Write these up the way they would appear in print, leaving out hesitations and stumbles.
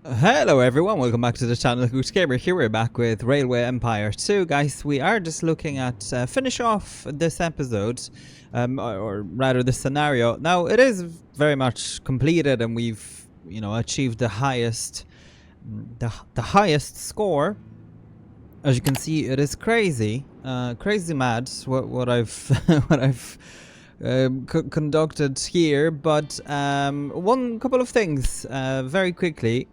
Hello everyone, welcome back to the channel. Goose Gamer here. We're back with Railway Empire 2, guys. We are just looking at finish off this episode, or rather this scenario. Now it is very much completed, and we've achieved the highest, the highest score. As you can see, it is crazy, crazy mad what I've what I've conducted here. But one couple of things very quickly.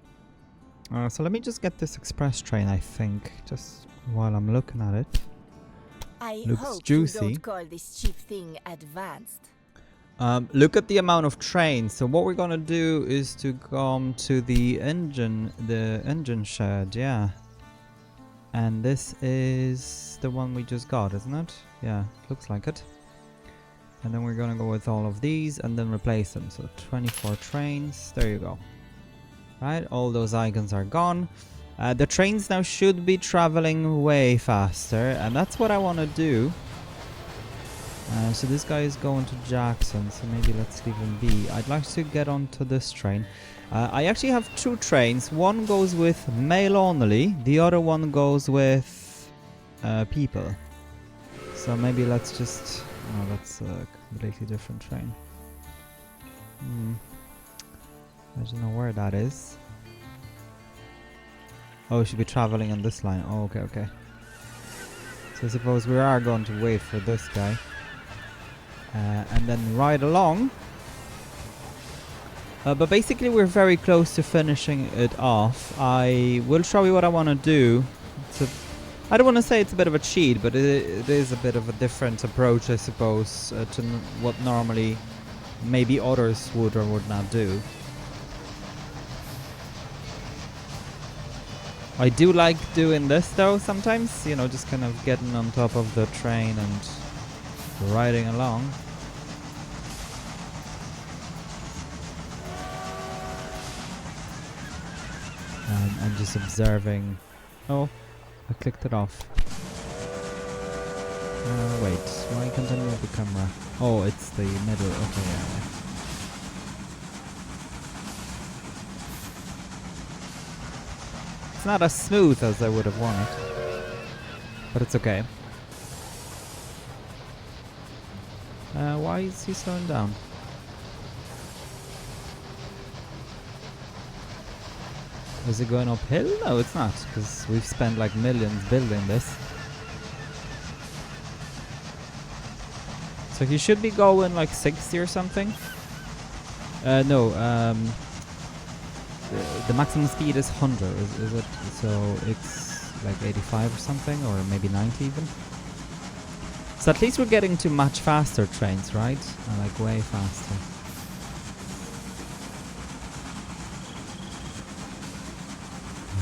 So let me just get this express train, I think, just while I'm looking at it. Looks hope juicy. You don't call this cheap thing advanced. Look at the amount of trains. So what we're gonna do is to come to the engine shed, yeah. And this is the one we just got, isn't it? Yeah, looks like it. And then we're gonna go with all of these and then replace them. So 24 trains, there you go. Right, all those icons are gone. The trains now should be traveling way faster, and that's what I want to do. So this guy is going to Jackson, so maybe let's leave him be. I'd like to get onto this train. I actually have two trains. One goes with mail only, the other one goes with people. So maybe let's just... Oh, that's a completely different train. I don't know where that is. Oh, we should be traveling on this line. Oh, okay. So I suppose we are going to wait for this guy. And then ride along. But basically we're very close to finishing it off. I will show you what I want to do. I don't want to say it's a bit of a cheat, but it is a bit of a different approach, I suppose, to what normally maybe others would or would not do. I do like doing this though sometimes, just kind of getting on top of the train and riding along. And just observing. Oh, I clicked it off. Wait, why can't I move the camera? Oh, it's the middle. Okay, yeah. Not as smooth as I would have wanted, but it's okay. Why is he slowing down? Is it going uphill? No, it's not, because we've spent like millions building this. So he should be going like 60 or something. No, the maximum speed is 100, is it? So it's like 85 or something, or maybe 90 even. So at least we're getting to much faster trains, right? Like way faster.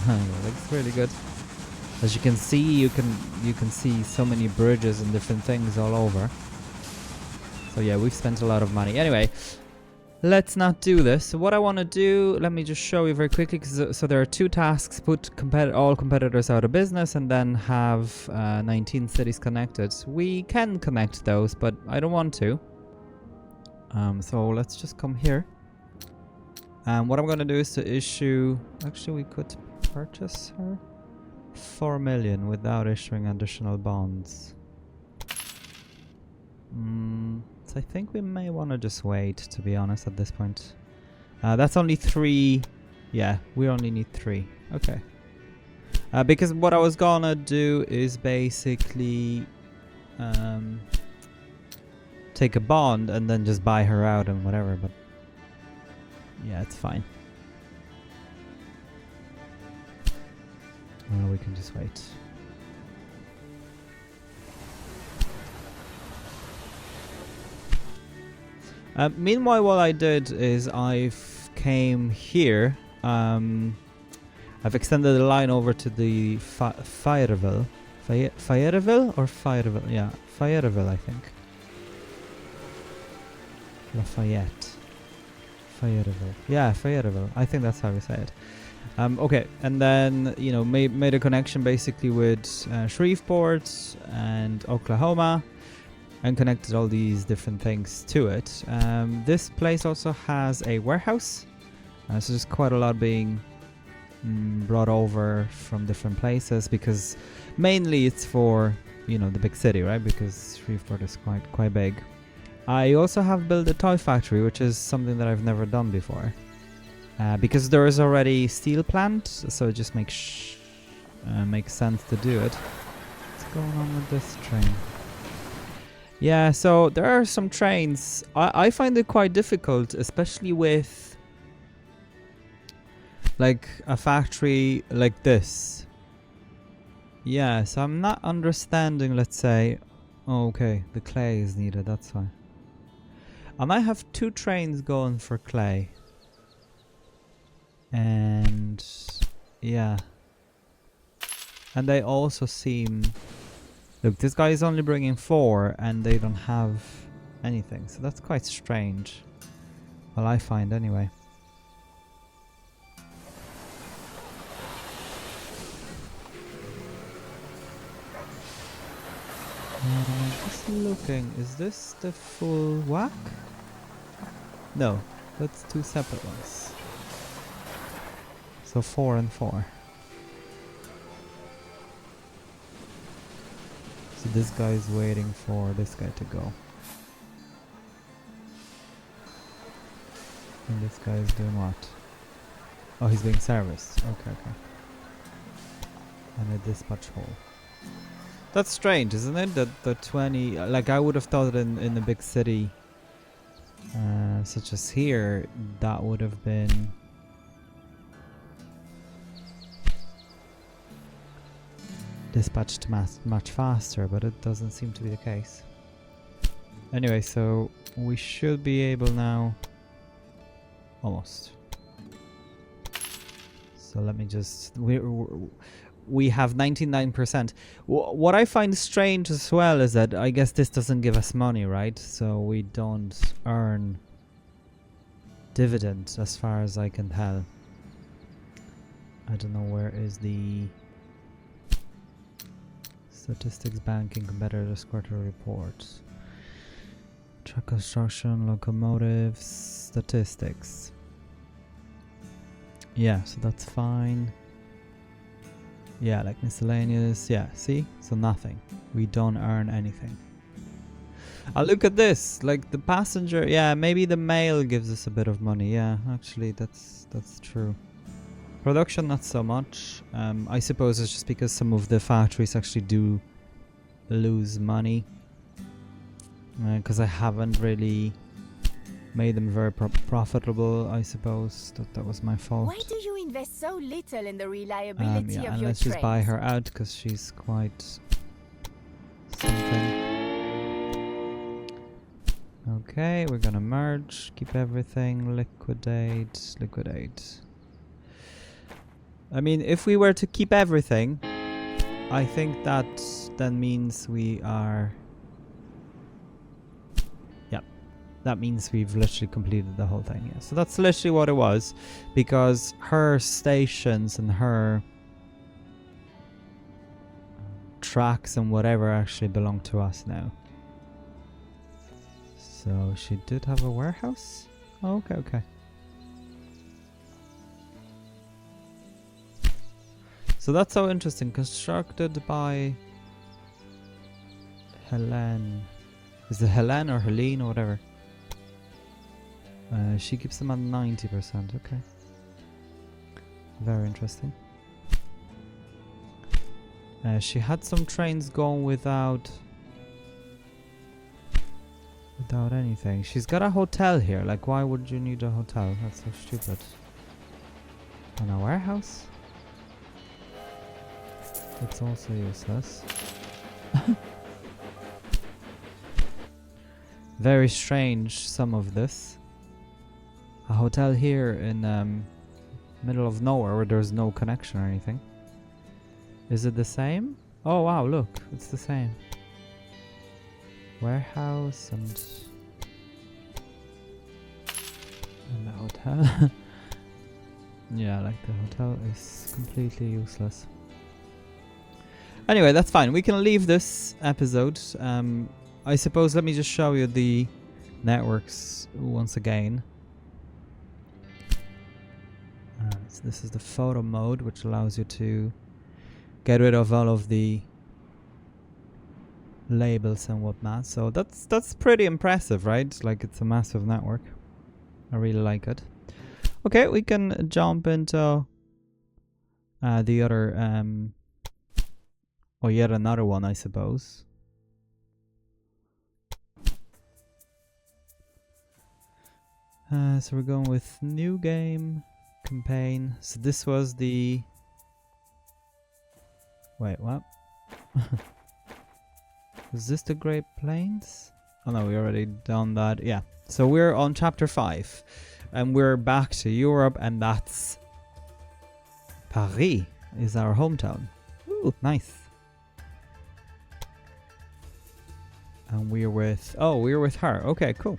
It looks really good. As you can see, you can see so many bridges and different things all over. So yeah, we've spent a lot of money. Anyway. Let's not do this. So what I want to do, let me just show you very quickly. So there are two tasks: put all competitors out of business, and then have 19 cities connected. We can connect those, but I don't want to. So let's just come here. And what I'm going to do is to issue... Actually, we could purchase her 4 million without issuing additional bonds. So I think we may want to just wait, to be honest, at this point. That's only 3. Yeah, we only need 3. Okay. Because what I was gonna do is basically take a bond and then just buy her out and whatever, but yeah, it's fine. We can just wait. Meanwhile, what I did is I've came here. I've extended the line over to the Fayetteville. Fayetteville or Fayetteville? Yeah, Fayetteville, I think. Lafayette. Fayetteville. Yeah, Fayetteville. I think that's how we say it. Okay, and then, made a connection basically with Shreveport and Oklahoma. And connected all these different things to it. This place also has a warehouse, so there's quite a lot being brought over from different places, because mainly it's for, you know, the big city, right? Because Shreveport is quite big. I also have built a toy factory, which is something that I've never done before. Because there is already steel plant, so it just makes sense to do it. What's going on with this train? Yeah, so there are some trains. I find it quite difficult, especially with like a factory like this. Yeah, so I'm not understanding, let's say. Oh, okay, the clay is needed, that's why. I might have 2 trains going for clay. And yeah. And they also seem... Look, this guy is only bringing 4 and they don't have anything. So that's quite strange. Well, I find anyway. Just looking, is this the full whack? No, that's 2 separate ones. So 4 and 4. So this guy is waiting for this guy to go. And this guy is doing what? Oh, he's being serviced. Okay. And a dispatch hole. That's strange, isn't it? That the 20... Like, I would have thought in a big city, such as here, that would have been... dispatched much faster, but it doesn't seem to be the case. Anyway, so we should be able now... Almost. So let me just... We have 99%. What I find strange as well is that I guess this doesn't give us money, right? So we don't earn dividends as far as I can tell. I don't know where is the statistics, banking, competitors, quarterly reports, truck construction, locomotives, statistics. Yeah, so that's fine. Yeah, like miscellaneous. Yeah, see? So nothing. We don't earn anything. Look at this. Like the passenger. Yeah, maybe the mail gives us a bit of money. Yeah, actually, that's true. Production, not so much. I suppose it's just because some of the factories actually do lose money. Because I haven't really made them very profitable, I suppose. That was my fault. Why do you invest so little in the reliability of your and let's just buy her out because she's quite something. Okay, we're gonna merge, keep everything, liquidate. I mean, if we were to keep everything, I think that then means we are... That means we've literally completed the whole thing, yeah. So that's literally what it was, because her stations and her tracks and whatever actually belong to us now. So she did have a warehouse? Oh, okay. So that's so interesting. Constructed by Helen. Is it Helen or Helene or whatever? She keeps them at 90%, okay. Very interesting. She had some trains going without anything. She's got a hotel here. Like, why would you need a hotel? That's so stupid. And a warehouse? That's also useless. Very strange, some of this. A hotel here in middle of nowhere where there's no connection or anything. Is it the same? Oh wow, look, it's the same. Warehouse and the hotel. Yeah, like the hotel is completely useless. Anyway, that's fine. We can leave this episode. I suppose let me just show you the networks once again. So this is the photo mode, which allows you to get rid of all of the labels and whatnot. So that's pretty impressive, right? Like, it's a massive network. I really like it. Okay, we can jump into the other or yet another one, I suppose. So we're going with new game campaign. So this was the... Wait, what? Was this the Great Plains? Oh no, we already done that. Yeah. So we're on chapter 5. And we're back to Europe, and that's... Paris is our hometown. Ooh, nice. And we're with... Oh, we're with her. Okay, cool.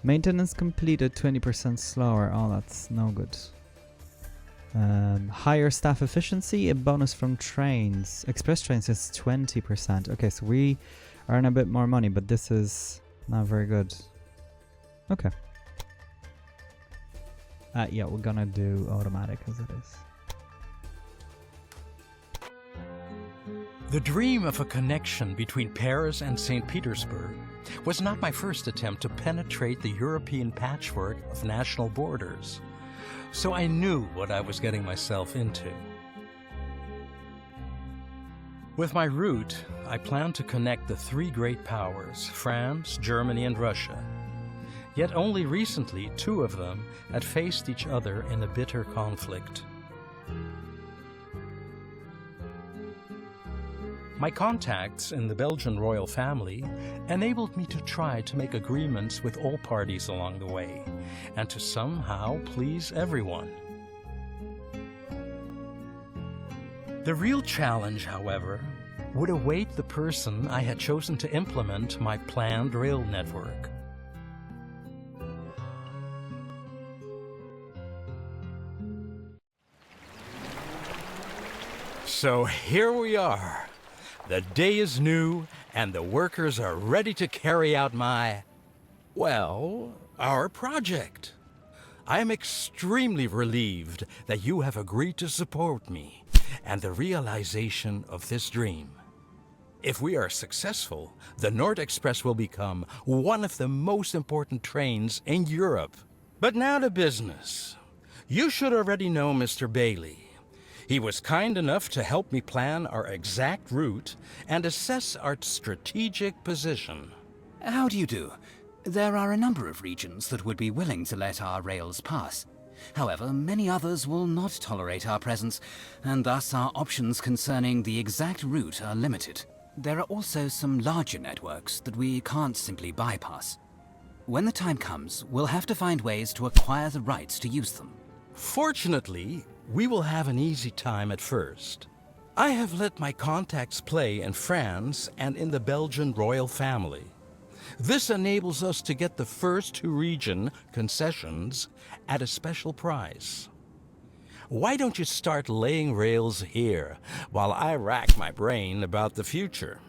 Maintenance completed 20% slower. Oh, that's no good. Higher staff efficiency, a bonus from trains. Express trains is 20%. Okay, so we earn a bit more money, but this is not very good. Okay. Yeah, we're gonna do automatic as it is. The dream of a connection between Paris and St. Petersburg was not my first attempt to penetrate the European patchwork of national borders, so I knew what I was getting myself into. With my route, I planned to connect the three great powers, France, Germany, and Russia. Yet only recently, two of them had faced each other in a bitter conflict. My contacts in the Belgian royal family enabled me to try to make agreements with all parties along the way, and to somehow please everyone. The real challenge, however, would await the person I had chosen to implement my planned rail network. So here we are. The day is new, and the workers are ready to carry out our project. I am extremely relieved that you have agreed to support me and the realization of this dream. If we are successful, the Nord Express will become one of the most important trains in Europe. But now to business. You should already know Mr. Bailey. He was kind enough to help me plan our exact route and assess our strategic position. How do you do? There are a number of regions that would be willing to let our rails pass. However, many others will not tolerate our presence, and thus our options concerning the exact route are limited. There are also some larger networks that we can't simply bypass. When the time comes, we'll have to find ways to acquire the rights to use them. Fortunately, we will have an easy time at first. I have let my contacts play in France and in the Belgian royal family. This enables us to get the first two region concessions at a special price. Why don't you start laying rails here while I rack my brain about the future?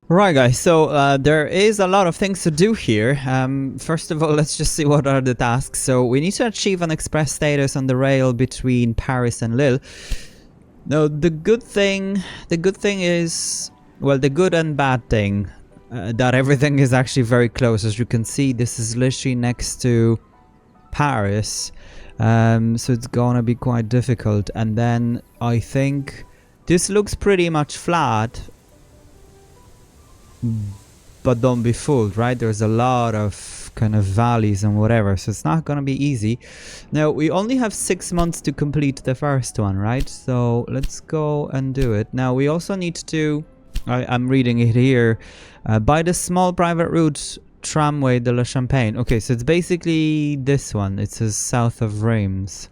Right, guys, so there is a lot of things to do here. First of all, let's just see what are the tasks. So we need to achieve an express status on the rail between Paris and Lille. Now, the good thing is, well, the good and bad thing, that everything is actually very close. As you can see, this is literally next to Paris, so it's gonna be quite difficult. And then I think this looks pretty much flat. But don't be fooled, right? There's a lot of kind of valleys and whatever, so it's not gonna be easy. Now, we only have 6 months to complete the first one, right? So let's go and do it. Now, we also need to, I'm reading it here, buy the small private route tramway de la Champagne. Okay, so it's basically this one. It says south of Reims.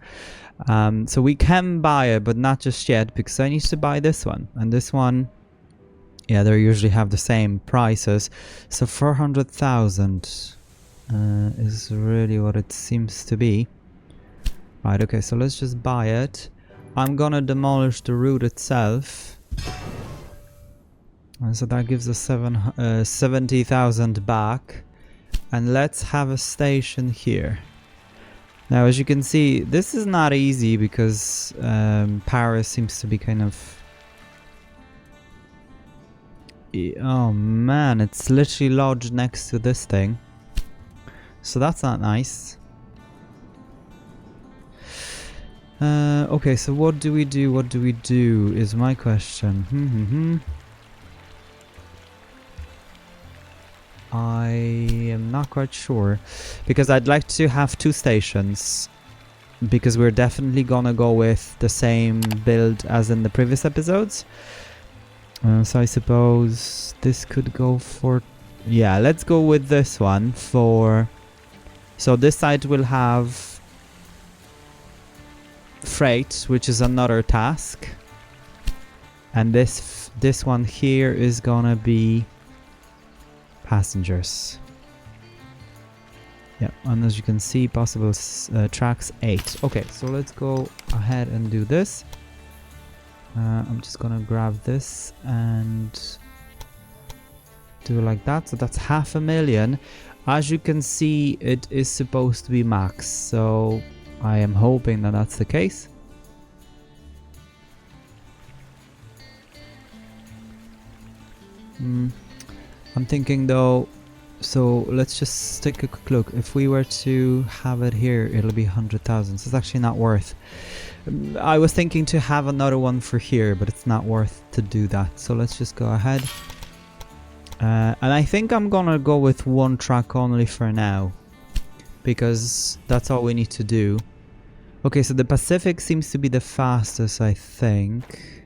So we can buy it, but not just yet, because I need to buy this one. And this one, yeah, they usually have the same prices. So 400,000 is really what it seems to be. Right, okay, so let's just buy it. I'm gonna demolish the route itself. And so that gives us 70,000 back. And let's have a station here. Now, as you can see, this is not easy because Paris seems to be kind of... Oh man, it's literally lodged next to this thing. So that's not nice. Okay, so what do we do? What do we do is my question. I am not quite sure, because I'd like to have 2 stations, because we're definitely gonna go with the same build as in the previous episodes. So I suppose this could go for... Yeah, let's go with this one for... So this side will have freight, which is another task. And this one here is gonna be passengers. Yeah, and as you can see, possible tracks 8. Okay, so let's go ahead and do this. I'm just gonna grab this and do it like that. So that's 500,000. As you can see, it is supposed to be max, so I am hoping that that's the case. I'm thinking though, so let's just take a quick look. If we were to have it here, it'll be 100,000. So it's actually not worth. I was thinking to have another one for here, but it's not worth to do that. So let's just go ahead. And I think I'm gonna go with 1 track only for now, because that's all we need to do. Okay, so the Pacific seems to be the fastest, I think.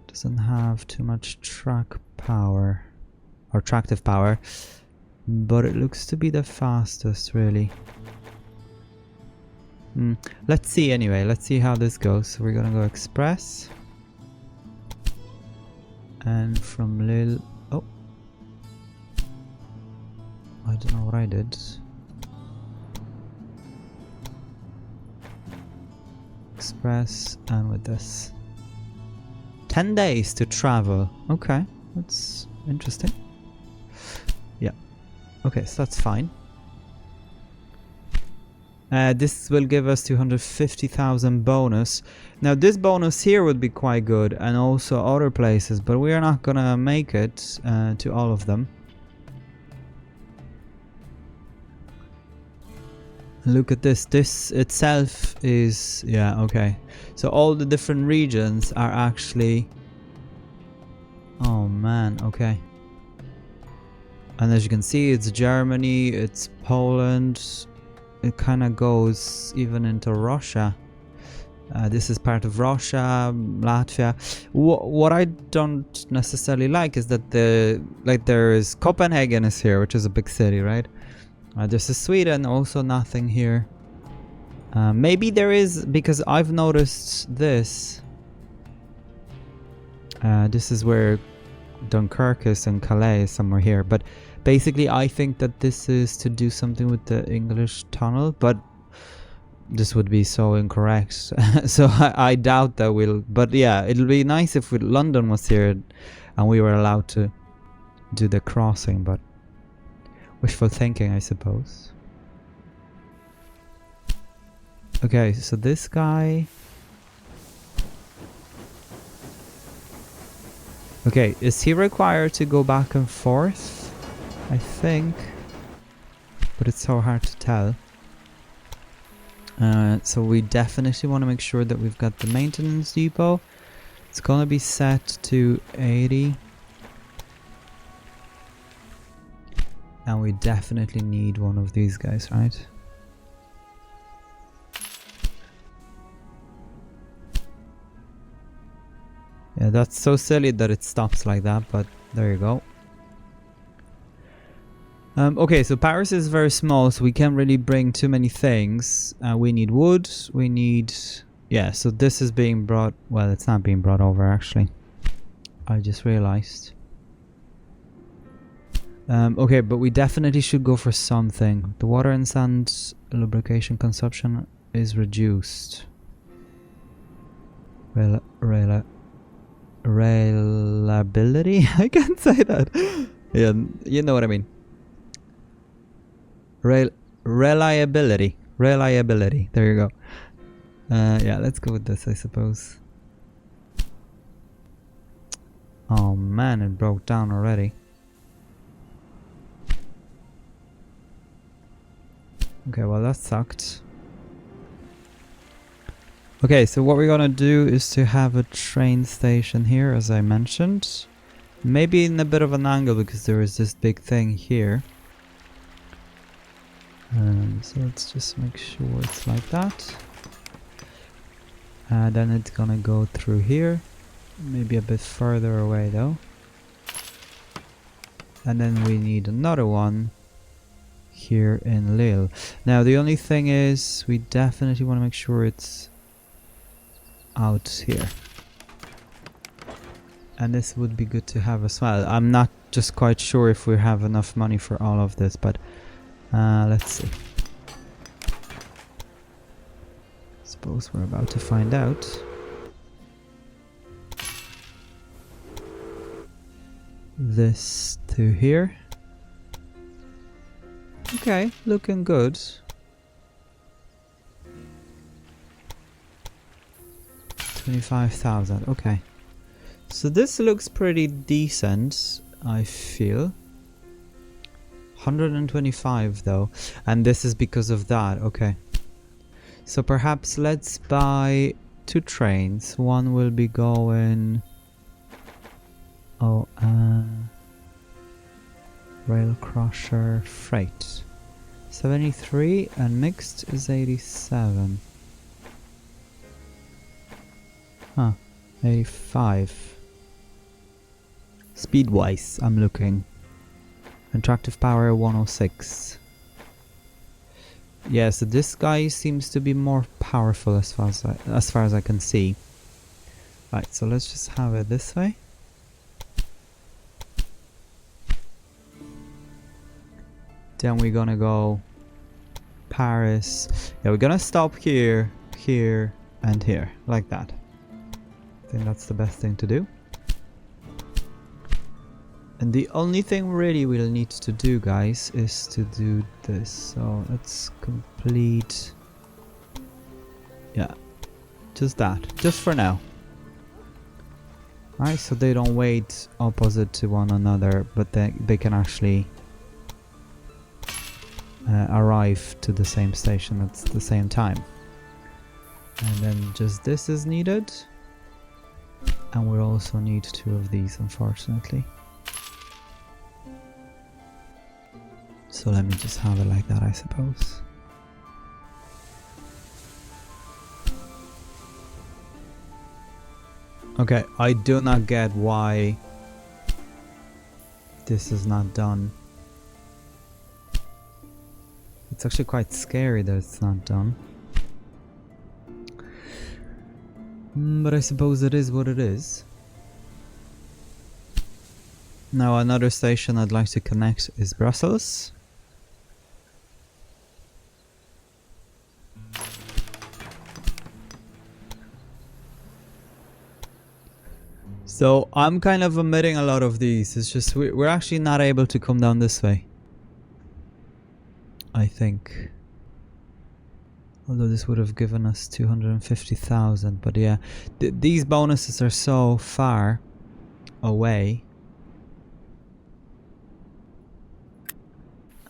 Doesn't have too much track power or tractive power, but it looks to be the fastest, really. Let's see anyway. Let's see how this goes. So we're gonna go express, and from Lille. Oh, I don't know what I did. Express, and with this 10 days to travel. Okay, that's interesting. Yeah, okay, so that's fine. This will give us 250,000 bonus. Now this bonus here would be quite good, and also other places, but we are not gonna make it to all of them. Look at this. This itself is... yeah, okay. So all the different regions are actually... oh man, okay. And as you can see, it's Germany, it's Poland. It kind of goes even into Russia. This is part of Russia, Latvia. What I don't necessarily like is that there is Copenhagen is here, which is a big city, right? This is Sweden, also nothing here. Maybe there is, because I've noticed this. This is where Dunkirk is, and Calais is somewhere here. But basically I think that this is to do something with the English tunnel, but this would be so incorrect. So I doubt that we'll... but yeah, it'll be nice if London was here and we were allowed to do the crossing, but wishful thinking, I suppose. Okay, so this guy... okay, is he required to go back and forth? I think. But it's so hard to tell. So we definitely want to make sure that we've got the maintenance depot. It's gonna be set to 80. And we definitely need one of these guys, right? Yeah, that's so silly that it stops like that, but there you go. Okay, so Paris is very small, so we can't really bring too many things. We need wood, we need... yeah, so this is being brought... well, it's not being brought over, actually. I just realized. Okay, but we definitely should go for something. The water and sand lubrication consumption is reduced. reliability? I can't say that. Yeah, you know what I mean. Reliability. Reliability. There you go. Yeah, let's go with this, I suppose. Oh man, it broke down already. Okay, well that sucked. Okay, so what we're gonna do is to have a train station here, as I mentioned. Maybe in a bit of an angle, because there is this big thing here. So let's just make sure it's like that. Then it's gonna go through here. Maybe a bit further away though. And then we need another one here in Lille. Now the only thing is, we definitely want to make sure it's out here. And this would be good to have as well. I'm not just quite sure if we have enough money for all of this, but let's see. Suppose we're about to find out. This to here. Okay, looking good. 25,000, okay. So this looks pretty decent, I feel. 125 though, and this is because of that, okay. So perhaps let's buy 2 trains. One will be going... Oh, Rail Crusher Freight. 73 and mixed is 87. Huh, 85. Speed-wise, I'm looking. Attractive power 106. Yeah, so this guy seems to be more powerful as far as I can see. Right, so let's just have it this way. Then we're gonna go Paris. Yeah, we're gonna stop here, here, and here, like that. I think that's the best thing to do. And the only thing really we'll need to do, guys, is to do this. So let's complete... Yeah, just that, just for now. Alright, so they don't wait opposite to one another, but they can actually arrive to the same station at the same time. And then just this is needed. And we'll also need 2 of these, unfortunately. So let me just have it like that, I suppose. Okay, I do not get why this is not done. It's actually quite scary that it's not done. But I suppose it is what it is. Now another station I'd like to connect is Brussels. So I'm kind of omitting a lot of these. It's just we're actually not able to come down this way, I think. Although this would have given us 250,000, but yeah, these bonuses are so far away.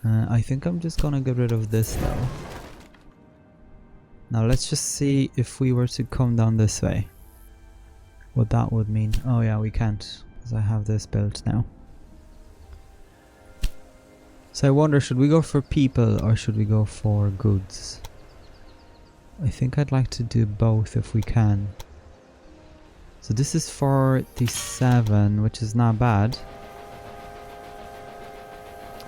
I think I'm just gonna get rid of this though. Now let's just see if we were to come down this way, what that would mean. Oh yeah, we can't, because I have this built now. So I wonder, should we go for people or should we go for goods? I think I'd like to do both if we can. So this is 47, which is not bad.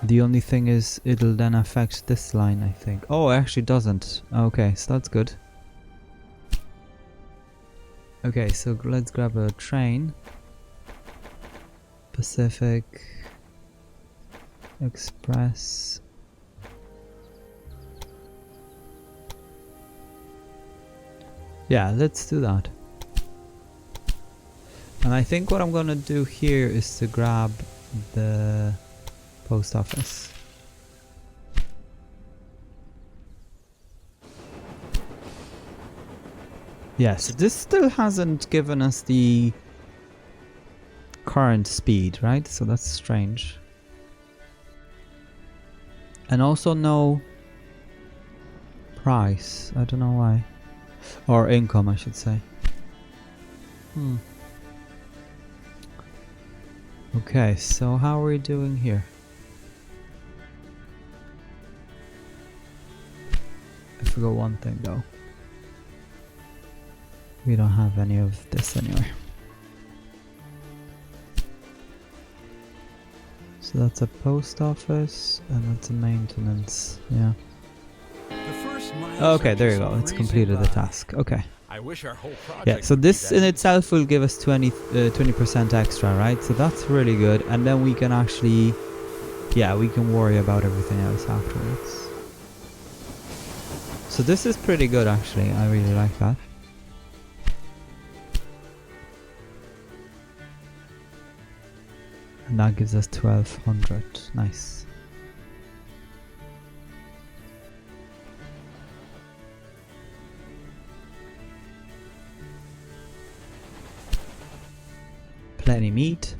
The only thing is it'll then affect this line, I think. Oh, it actually doesn't. Okay, so that's good. Okay, so let's grab a train. Pacific Express. Yeah, let's do that. And I think what I'm gonna do here is to grab the post office. Yes, this still hasn't given us the current speed, right? So that's strange. And also no price. I don't know why. Or income, I should say. Okay, so how are we doing here? I forgot one thing though. We don't have any of this anyway. So that's a post office and that's a maintenance. Yeah. Okay, there you go. It's completed the task. Okay. I wish our whole project Yeah, so would be this that in itself will give us 20% extra, right? So that's really good. And then we can actually, yeah, we can worry about everything else afterwards. So this is pretty good actually. I really like that. And that gives us 1200. Nice. Plenty meat.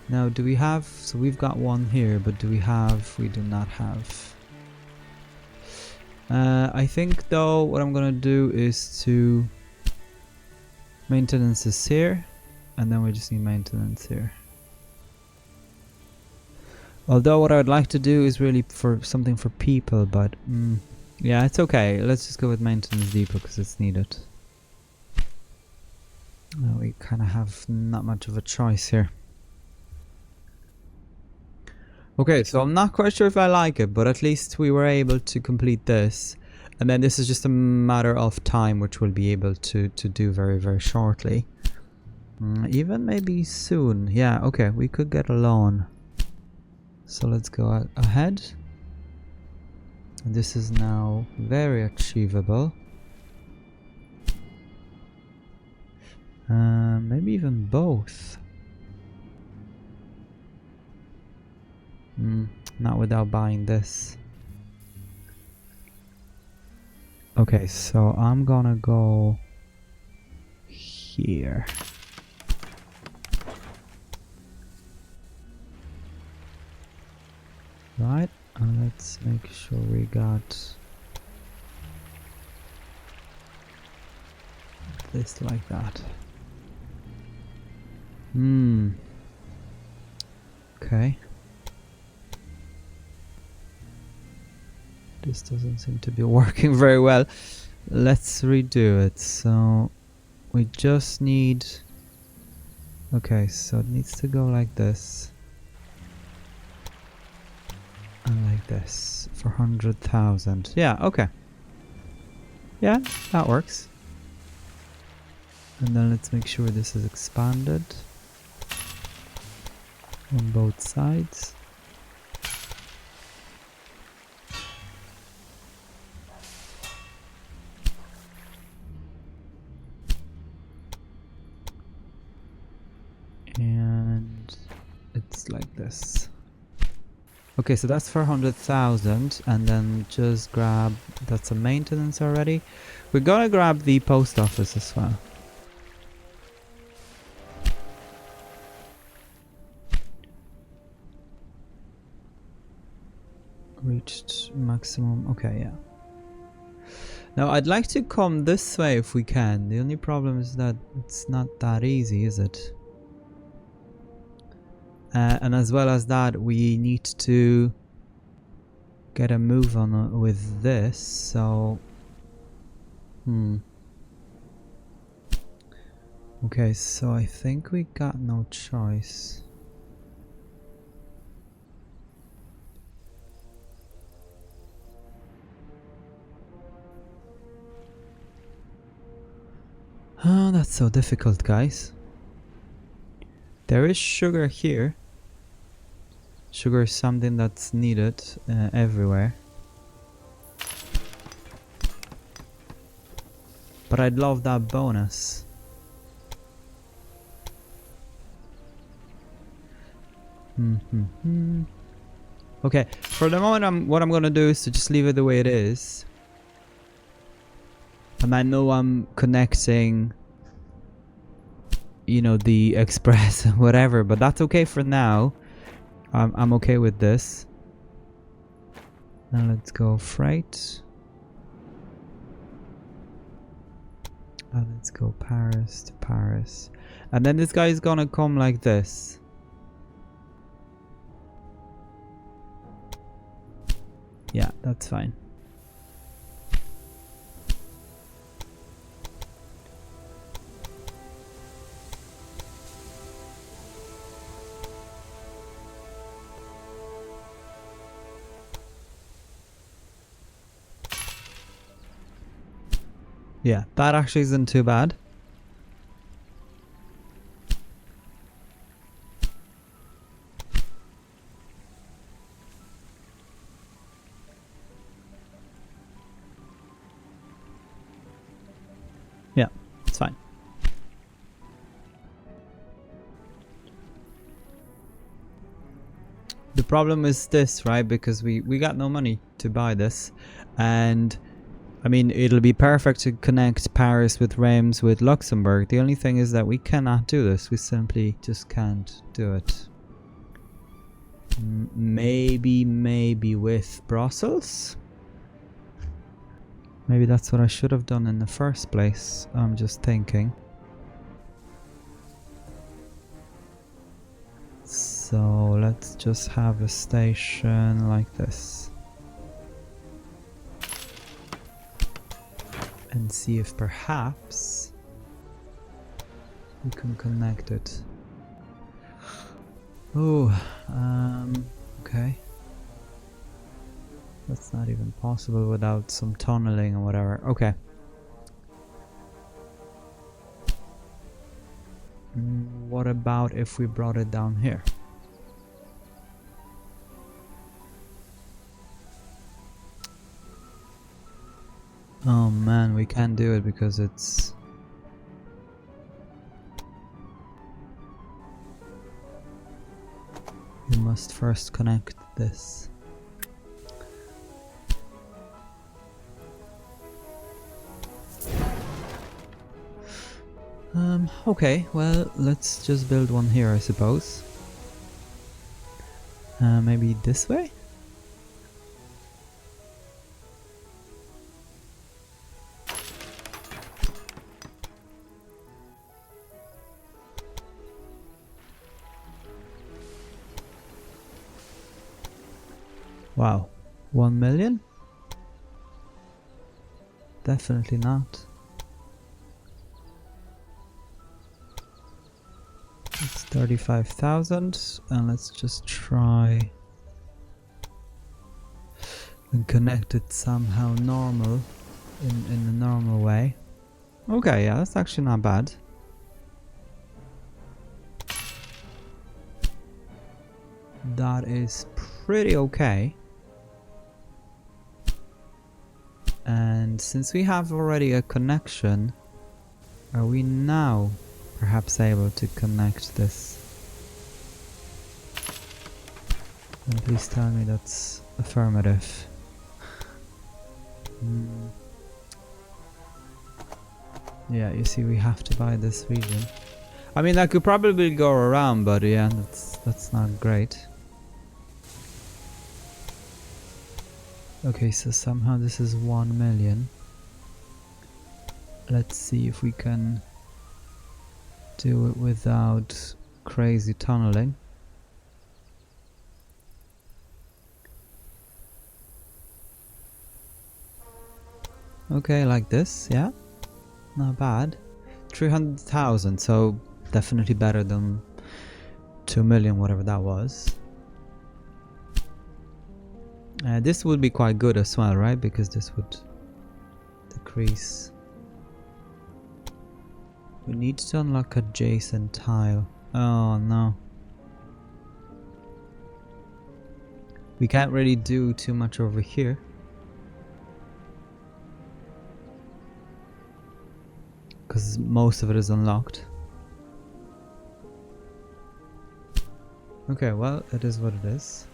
Now do we have, so we've got one here, but do we have, we do not have. I think though what I'm gonna do is to maintenance is here, and then we just need maintenance here. Although what I would like to do is really for something for people, but yeah, it's okay. Let's just go with maintenance depot because it's needed. We kind of have not much of a choice here. Okay, so I'm not quite sure if I like it, but at least we were able to complete this. And then this is just a matter of time, which we'll be able to do very, very shortly. Even maybe soon. Yeah, okay, we could get a loan. So let's go ahead. And this is now very achievable. Maybe even both. Not without buying this. Okay, so I'm gonna go here. Right, and let's make sure we got this like that. Okay. This doesn't seem to be working very well. Let's redo it. So we just need, okay, so it needs to go like this. And like this for 100,000. Yeah, okay. Yeah, that works. And then let's make sure this is expanded on both sides. And it's like this. Okay, so that's for 100,000, and then just grab, that's a maintenance already. We're gonna grab the post office as well. Reached maximum, okay, yeah. Now I'd like to come this way if we can. The only problem is that it's not that easy, is it? And as well as that, we need to get a move on with this, so okay, so I think we got no choice. Oh, that's so difficult, guys. There is sugar here. Sugar is something that's needed everywhere. But I'd love that bonus. Okay, for the moment, what I'm gonna do is to just leave it the way it is. And I know I'm connecting, you know, the express and whatever, but that's okay for now. I'm okay with this. Now let's go freight. And let's go Paris to Paris. And then this guy is gonna come like this. Yeah, that's fine. Yeah, that actually isn't too bad. Yeah, it's fine. The problem is this, right? Because we got no money to buy this. And I mean, it'll be perfect to connect Paris with Reims with Luxembourg. The only thing is that we cannot do this. We simply just can't do it. Maybe with Brussels? Maybe that's what I should have done in the first place. I'm just thinking. So let's just have a station like this. And see if perhaps we can connect it. Oh, okay. That's not even possible without some tunneling or whatever. Okay. What about if we brought it down here? Oh man, we can't do it because it's... We must first connect this. Okay, well, let's just build one here, I suppose. Maybe this way? Wow, 1 million? Definitely not. It's 35,000, and let's just try and connect it somehow normal, in a normal way. Okay, yeah, that's actually not bad. That is pretty okay. And since we have already a connection, are we now perhaps able to connect this? And please tell me that's affirmative. Yeah, you see, we have to buy this region. I mean, I could probably go around, but yeah, that's not great. Okay, so somehow this is 1 million. Let's see if we can do it without crazy tunneling. Okay, like this, yeah. Not bad. 300,000, so definitely better than 2 million, whatever that was. This would be quite good as well, right? Because this would decrease. We need to unlock adjacent tile. Oh no. We can't really do too much over here. Because most of it is unlocked. Okay, well, it is what it is.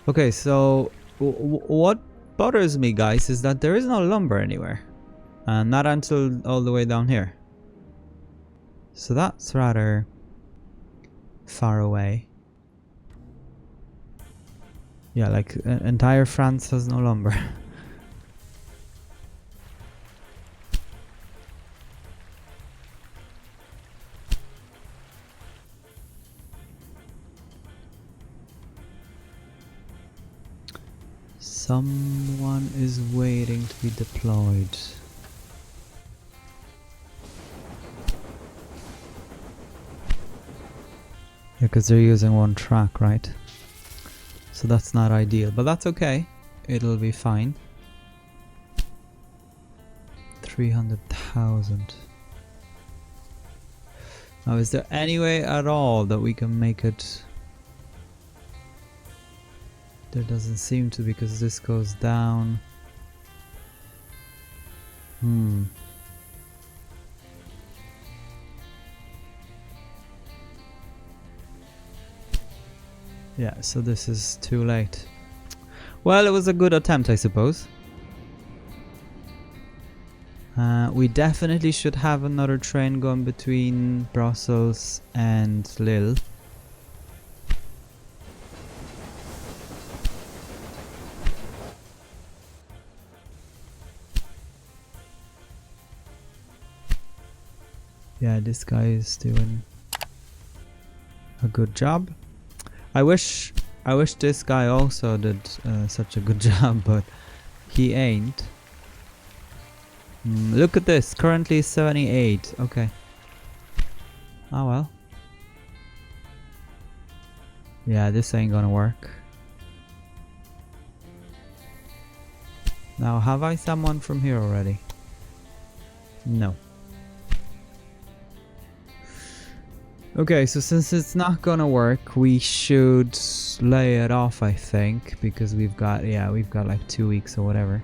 Okay, so what bothers me, guys, is that there is no lumber anywhere. And not until all the way down here. So that's rather far away. Yeah, like entire France has no lumber. Someone is waiting to be deployed. Yeah, because they're using one track, right? So that's not ideal, but that's okay. It'll be fine. 300,000. Now, is there any way at all that we can make it? There doesn't seem to, because this goes down. Yeah, so this is too late. Well, it was a good attempt, I suppose. We definitely should have another train going between Brussels and Lille. Yeah, this guy is doing a good job. I wish this guy also did such a good job, but he ain't. Look at this, currently 78. Okay. Oh well. Yeah, this ain't gonna work. Now, have I someone from here already? No. Okay, so since it's not gonna work, we should lay it off, I think, because we've got like 2 weeks or whatever.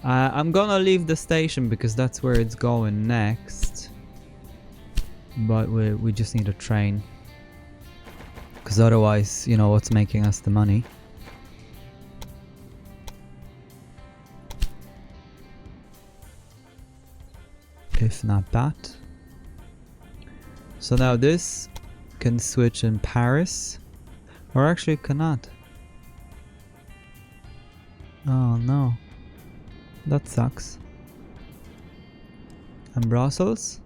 I'm gonna leave the station because that's where it's going next. But we just need a train. Because otherwise, you know, what's making us the money? If not that. So now this can switch in Paris. Or actually it cannot. Oh no. That sucks. And Brussels?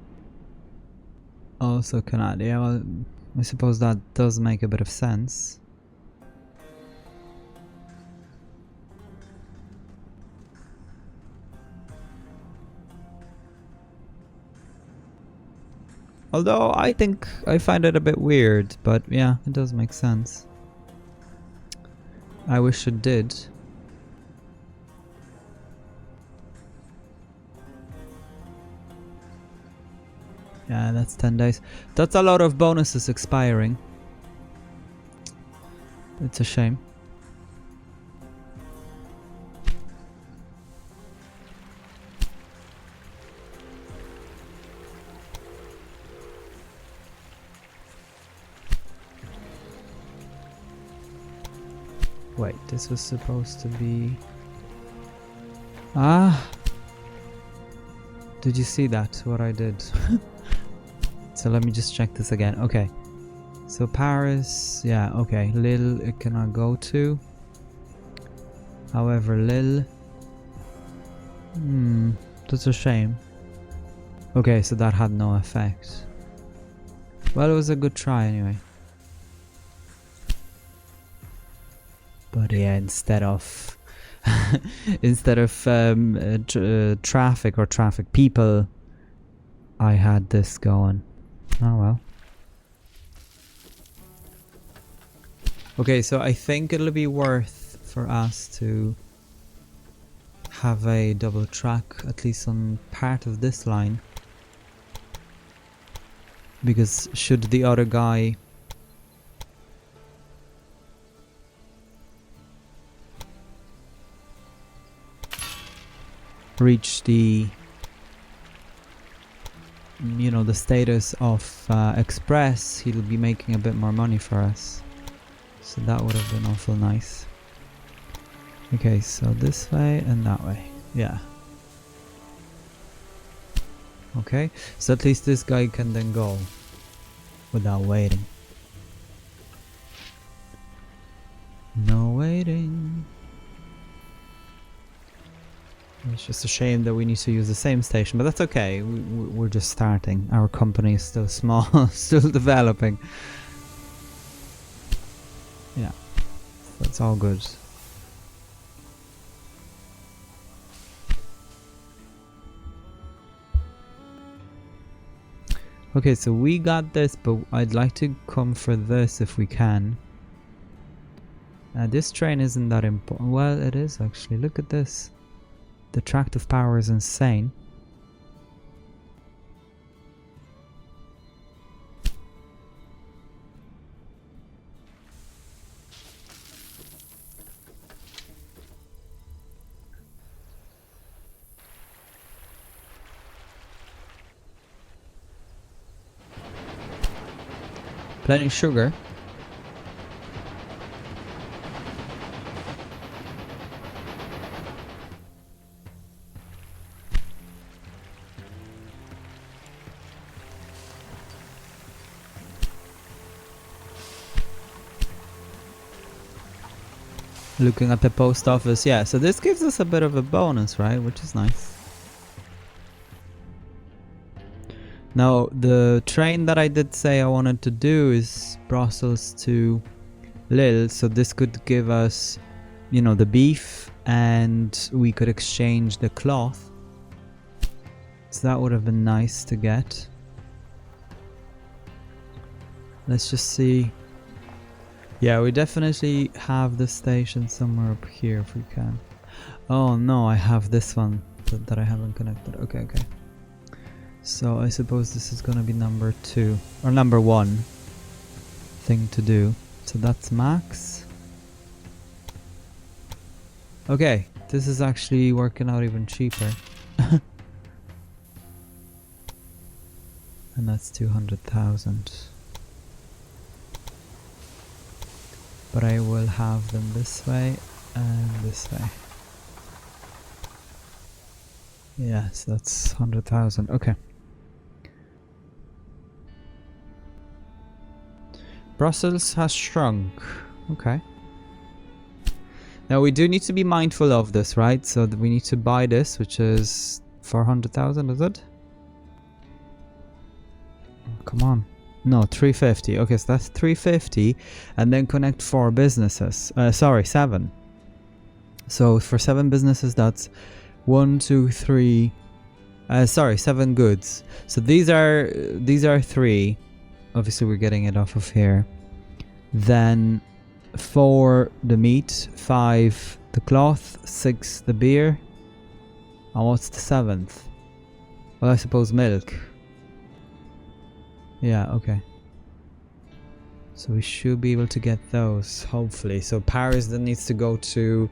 Also cannot. Yeah, well, I suppose that does make a bit of sense. Although I think I find it a bit weird, but yeah, it does make sense. I wish it did. Yeah, that's 10 days. That's a lot of bonuses expiring. It's a shame. Wait, this was supposed to be... Ah! Did you see that? What I did? So let me just check this again. Okay. So Paris, yeah, okay. Lille, it cannot go to. However, Lille... that's a shame. Okay, so that had no effect. Well, it was a good try anyway. But yeah, instead of traffic or traffic people, I had this going. Oh well. Okay, so I think it'll be worth for us to have a double track, at least on part of this line. Because should the other guy reach the you know, the status of express, he'll be making a bit more money for us. So that would have been awful nice. Okay, so this way and that way. Yeah. Okay, so at least this guy can then go without waiting. No waiting. It's just a shame that we need to use the same station, but that's okay. We're just starting. Our company is still small, still developing. Yeah, that's all good. Okay, so we got this, but I'd like to come for this if we can. This train isn't that important. Well, it is actually. Look at this. The attractive power is insane. Plenty of sugar. Looking at the post office, yeah, so this gives us a bit of a bonus, right, which is nice. Now, the train that I did say I wanted to do is Brussels to Lille, so this could give us, you know, the beef, and we could exchange the cloth. So that would have been nice to get. Let's just see. Yeah, we definitely have the station somewhere up here if we can. Oh no, I have this one that I haven't connected. Okay, okay. So I suppose this is gonna be number 2 or number 1 thing to do. So that's max. Okay, this is actually working out even cheaper. And that's 200,000. But I will have them this way and this way. Yes, that's 100,000. Okay. Brussels has shrunk. Okay. Now we do need to be mindful of this, right? So we need to buy this, which is 400,000, is it? Oh, come on. No, 350. Okay, so that's 350, and then connect 4 businesses. Sorry, 7. So for 7 businesses, that's 1, 2, 3. Sorry, 7 goods. So these are 3. Obviously, we're getting it off of here. Then 4 the meat, 5 the cloth, 6 the beer. And what's the 7th? Well, I suppose milk. Yeah, okay. So we should be able to get those, hopefully. So Paris then needs to go to,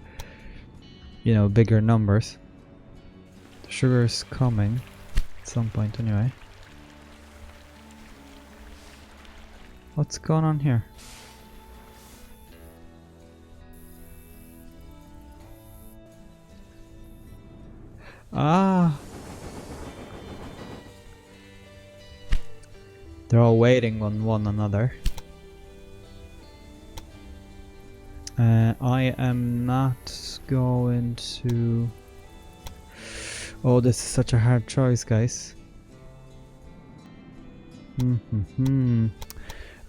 you know, bigger numbers. The sugar is coming at some point anyway. What's going on here? Ah! They're all waiting on one another. I am not going to... Oh, this is such a hard choice, guys.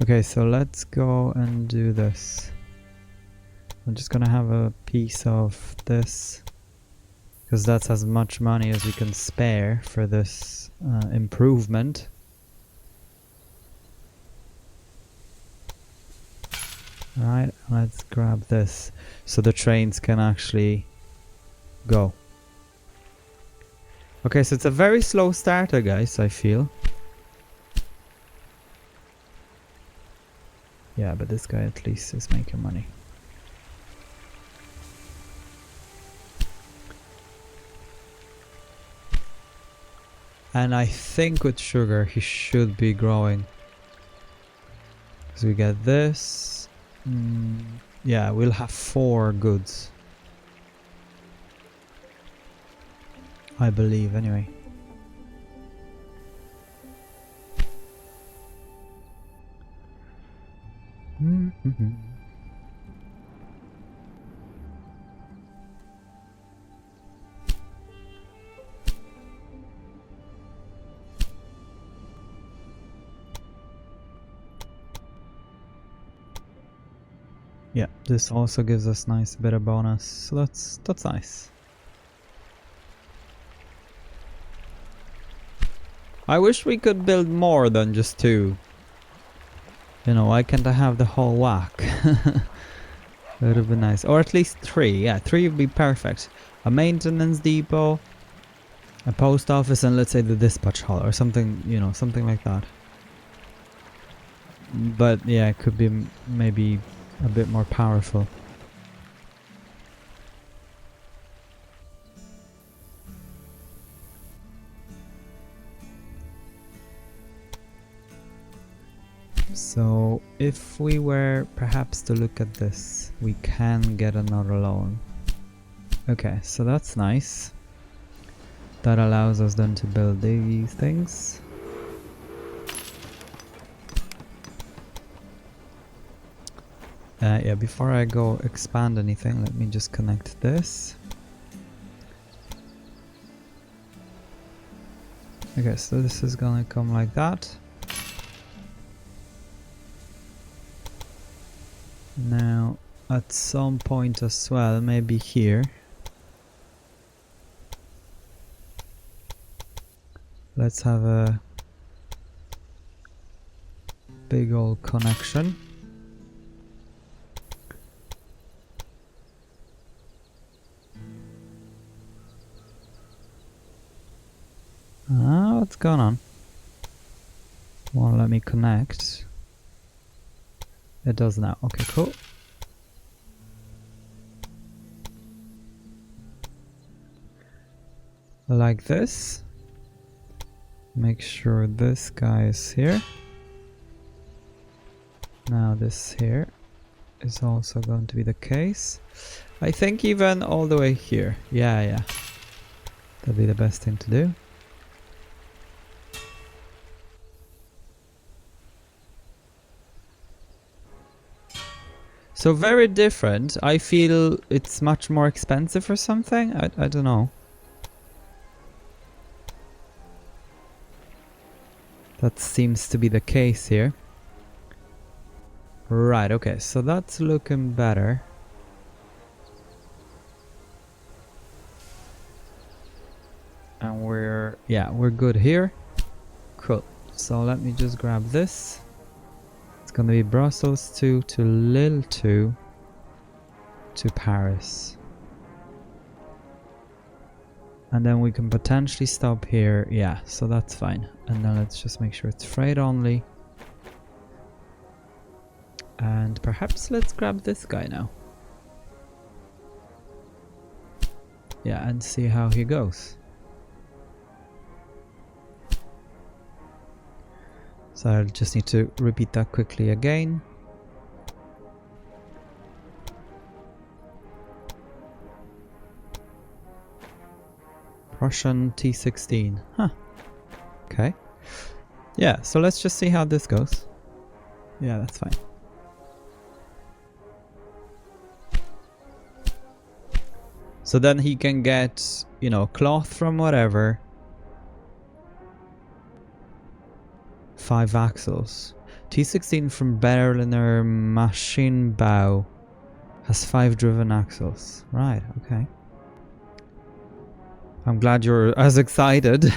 Okay, so let's go and do this. I'm just gonna have a piece of this, because that's as much money as we can spare for this improvement. Alright, let's grab this so the trains can actually go. Okay, so it's a very slow starter, guys, I feel. Yeah, but this guy at least is making money. And I think with sugar he should be growing. Because we get this. Yeah, we'll have 4 goods. I believe, anyway. Yeah, this also gives us nice bit of bonus, so that's nice. I wish we could build more than just 2. You know, why can't I have the whole whack? That would have been nice. Or at least 3, yeah, 3 would be perfect. A maintenance depot, a post office, and let's say the dispatch hall or something, you know, something like that. But yeah, it could be maybe a bit more powerful. So if we were perhaps to look at this, we can get another loan. Okay, so that's nice. That allows us then to build these things. Yeah, before I go expand anything, let me just connect this. Okay, so this is gonna come like that. Now, at some point as well, maybe here. Let's have a big old connection. What's going on? Won't let me connect. It does now. Okay, cool. Like this. Make sure this guy is here. Now this here is also going to be the case. I think even all the way here. Yeah. That'd be the best thing to do. So very different. I feel it's much more expensive or something. I don't know. That seems to be the case here. Right, okay, so that's looking better. And we're good here. Cool. So let me just grab this. It's gonna be Brussels 2 to Lille 2 to Paris. And then we can potentially stop here. Yeah, so that's fine. And then let's just make sure it's freight only. And perhaps let's grab this guy now. Yeah, and see how he goes. So I'll just need to repeat that quickly again. Russian T16. Huh. Okay. Yeah, so let's just see how this goes. Yeah, that's fine. So then he can get, you know, cloth from whatever. 5 axles. T16 from Berliner Maschinenbau has 5 driven axles. Right, okay. I'm glad you're as excited.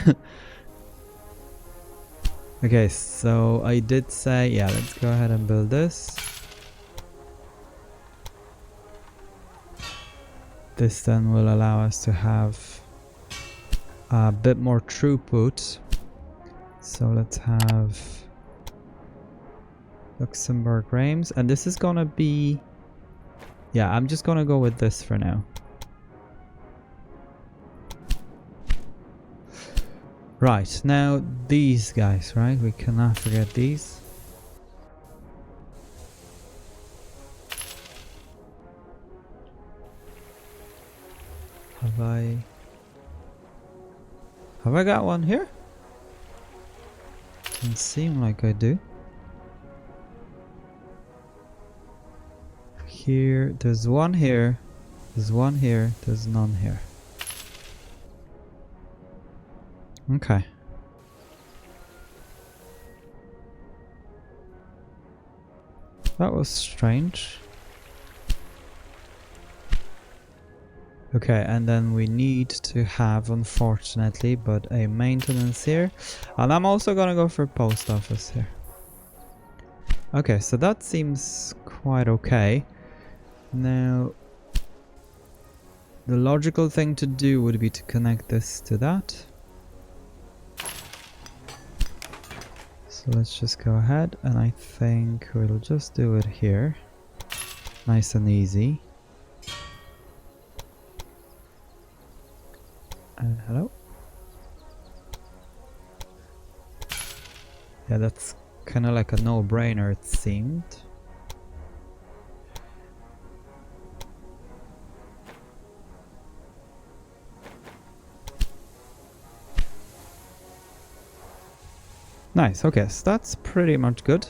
Okay, so I did say, yeah, let's go ahead and build this. This then will allow us to have a bit more throughput. So let's have Luxembourg Reims, and this is gonna be, yeah, I'm just gonna go with this for now. Right, now these guys, right? We cannot forget these. Have I got one here? Doesn't seem like I do. Here, there's one here. There's one here. There's none here. Okay. That was strange. Okay, and then we need to have, unfortunately, but a maintenance here. And I'm also gonna go for post office here. Okay, so that seems quite okay. Now, the logical thing to do would be to connect this to that. So let's just go ahead, and I think we'll just do it here. Nice and easy. Hello? Yeah, that's kind of like a no-brainer, it seemed. Nice, okay, so that's pretty much good.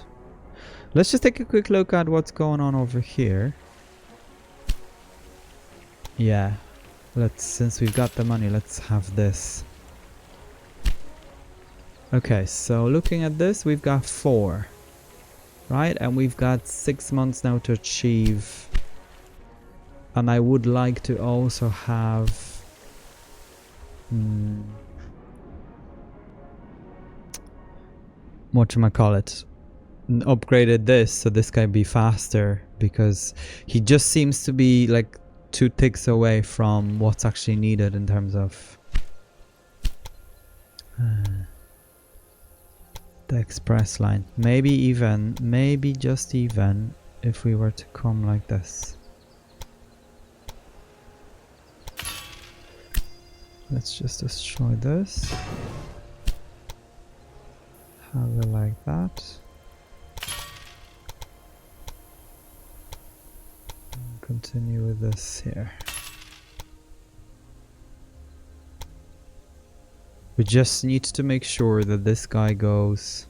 Let's just take a quick look at what's going on over here. Yeah, since we've got the money, let's have this. Okay, so looking at this, we've got 4. Right, and we've got 6 months now to achieve. And I would like to also have... whatchamacallit, upgraded this so this guy be faster, because he just seems to be like 2 ticks away from what's actually needed in terms of the express line. Maybe just even if we were to come like this. Let's just destroy this. Have it like that. And continue with this here. We just need to make sure that this guy goes.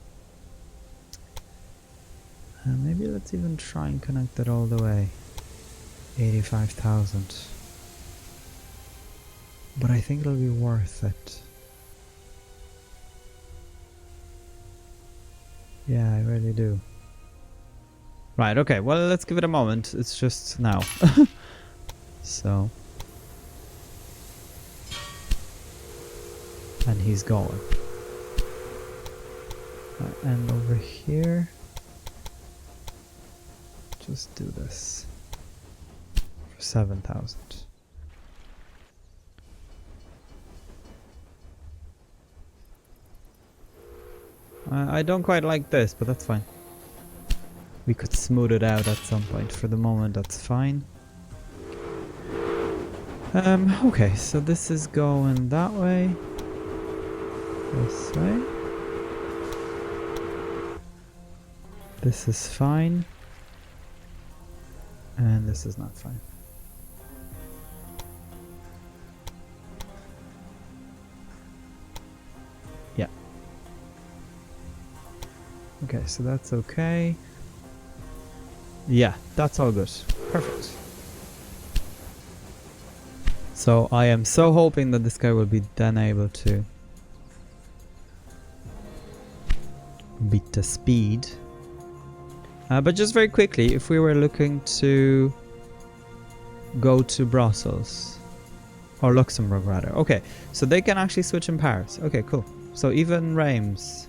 Maybe let's even try and connect it all the way. 85,000. But I think it'll be worth it. Yeah, I really do. Right, okay, well, let's give it a moment. It's just now. So. And he's going. And over here, just do this for 7,000. I don't quite like this, but that's fine. We could smooth it out at some point. For the moment, that's fine. Okay, so this is going that way. This way. This is fine. And this is not fine. Yeah. Okay, so that's okay. Yeah, that's all good. Perfect. So I am so hoping that this guy will be then able to beat the speed. But just very quickly, if we were looking to go to Brussels, or Luxembourg rather. Okay, so they can actually switch in pairs. Okay, cool. So even Reims,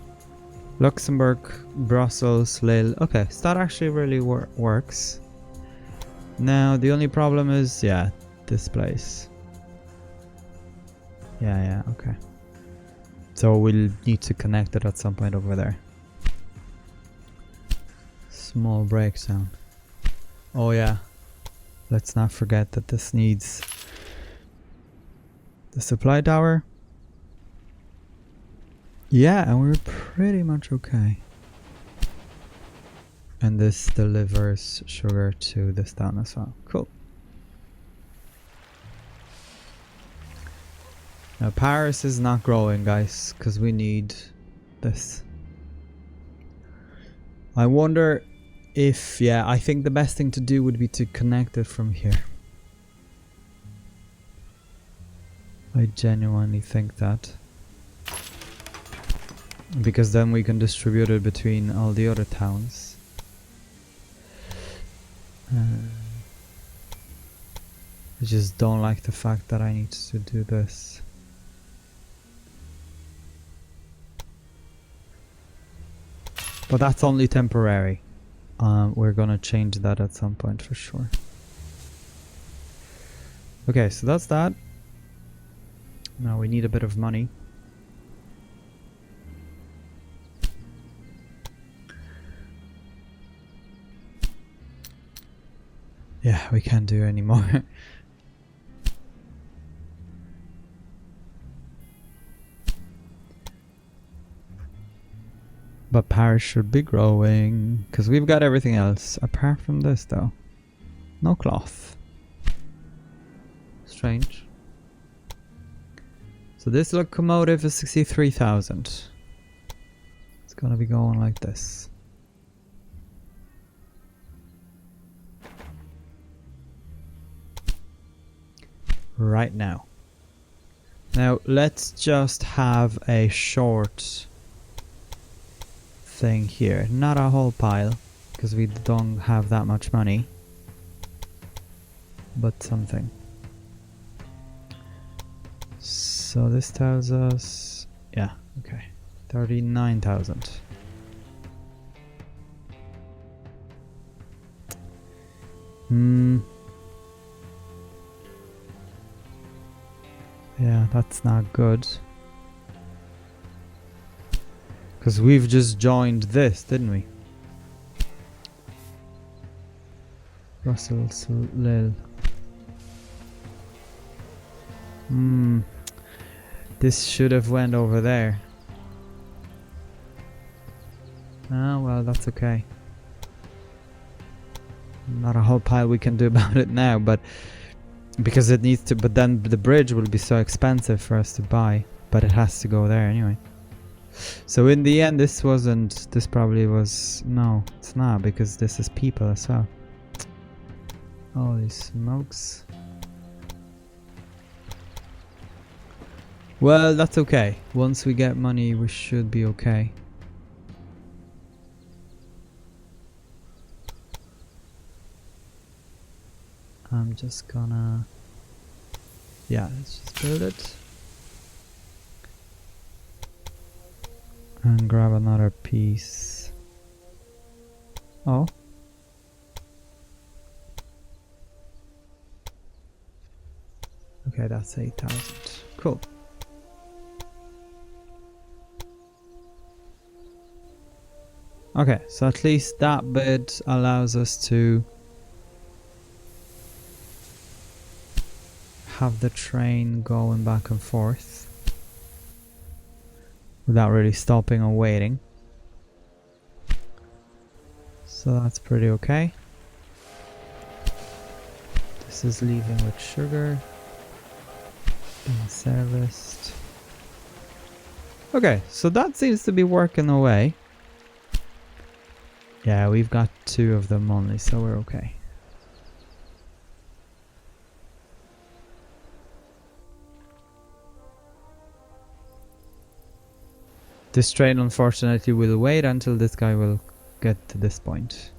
Luxembourg, Brussels, Lille. Okay, so that actually really works. Now the only problem is, yeah, this place. Yeah, okay. So we'll need to connect it at some point over there. Small breakdown. Oh yeah, let's not forget that this needs the supply tower. Yeah, and we're pretty much okay. And this delivers sugar to this town as well. Cool. Now Paris is not growing, guys, because we need this. I wonder if, yeah, I think the best thing to do would be to connect it from here. I genuinely think that. Because then we can distribute it between all the other towns. I just don't like the fact that I need to do this. But that's only temporary. We're gonna change that at some point for sure. Okay, so that's that. Now we need a bit of money. Yeah, we can't do any more. But Paris should be growing, because we've got everything else, apart from this though. No cloth. Strange. So this locomotive is 63,000. It's gonna be going like this. Right now. Now let's just have a short thing here. Not a whole pile, because we don't have that much money. But something. So this tells us, yeah, okay, 39,000. Yeah, that's not good. Because we've just joined this, didn't we? Brussels, Lille. This should have went over there. Ah, well, that's okay. Not a whole pile we can do about it now, but because it needs to, but then the bridge will be so expensive for us to buy, but it has to go there anyway. So in the end, this probably was, no, it's not, because this is people as well. Holy smokes. Well, that's okay. Once we get money, we should be okay. I'm just gonna... yeah, let's just build it. And grab another piece. Oh. Okay, that's 8,000. Cool. Okay, so at least that bit allows us to have the train going back and forth without really stopping or waiting. So that's pretty okay. This is leaving with sugar, being serviced. Okay, so that seems to be working away. Yeah, we've got 2 of them only, so we're okay. This train unfortunately will wait until this guy will get to this point.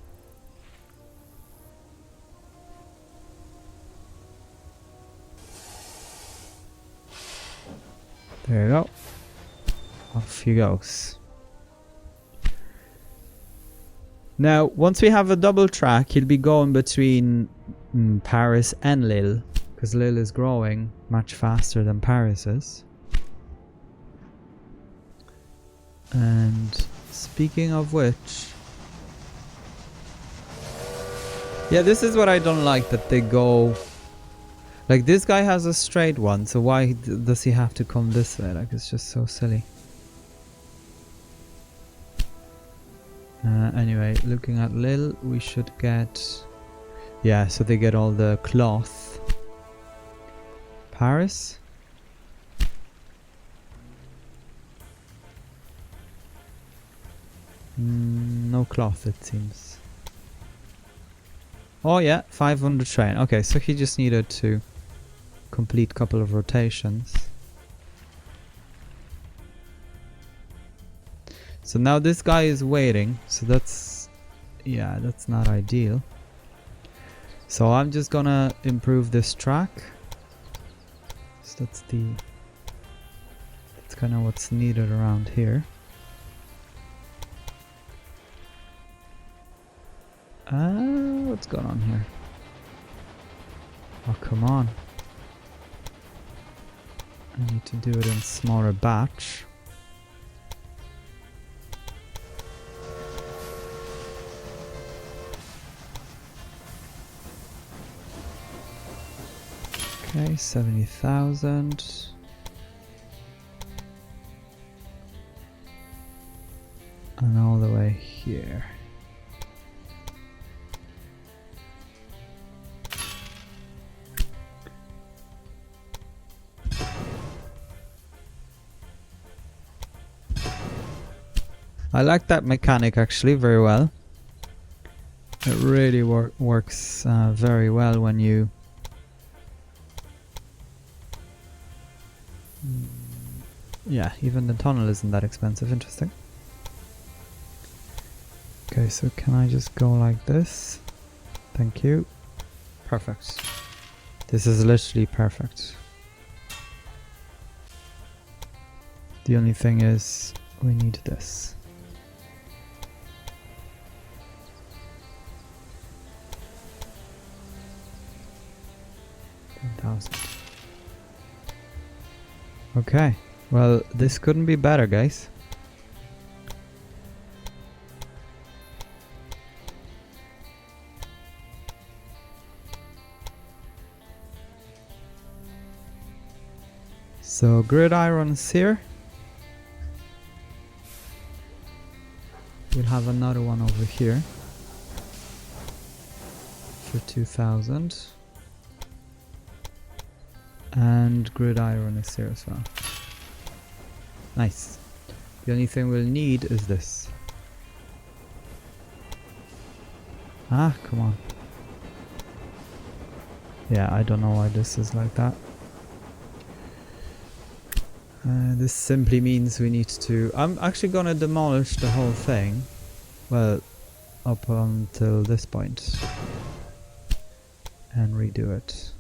There you go. Off he goes. Now, once we have a double track, he'll be going between Paris and Lille, because Lille is growing much faster than Paris is. And speaking of which, yeah, this is what I don't like, that they go like this guy has a straight one, so why does he have to come this way? Like, it's just so silly. Anyway, looking at Lille, we should get... Yeah, so they get all the cloth. Paris? No cloth, it seems. Oh yeah, 500 train. Okay, so he just needed to complete a couple of rotations. So now this guy is waiting, so that's... yeah, that's not ideal. So I'm just gonna improve this track. So that's kind of what's needed around here. What's going on here? Oh, come on. I need to do it in smaller batch. Okay, 70,000. And all the way here. I like that mechanic actually very well. It really works very well when you... yeah, even the tunnel isn't that expensive. Interesting. Okay, so can I just go like this? Thank you. Perfect. This is literally perfect. The only thing is we need this. Okay, well, this couldn't be better, guys. So gridirons here. We'll have another one over here for 2,000. And gridiron is here as well. Nice. The only thing we'll need is this. Ah, come on. Yeah, I don't know why this is like that. This simply means we need to... I'm actually gonna demolish the whole thing. Well, up until this point. And redo it.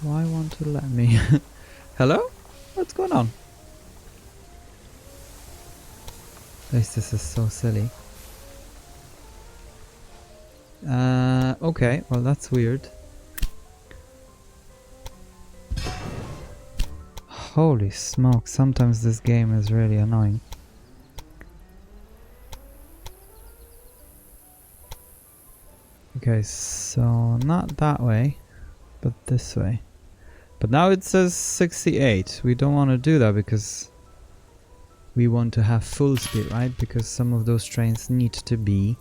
Why won't it let me? Hello? What's going on? This is so silly. Okay, well that's weird. Holy smoke, sometimes this game is really annoying. Okay, so not that way, but this way. But now it says 68. We don't want to do that because we want to have full speed, right? Because some of those trains need to be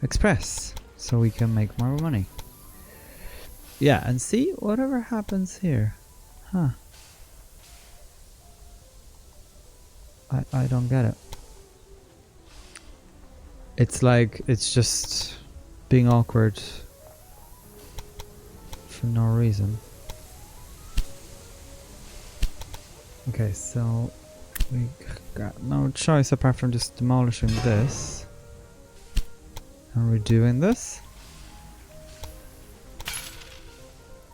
express so we can make more money. Yeah, and see whatever happens here. Huh. I don't get it. It's like it's just being awkward for no reason. Okay, so we got no choice apart from just demolishing this and redoing this.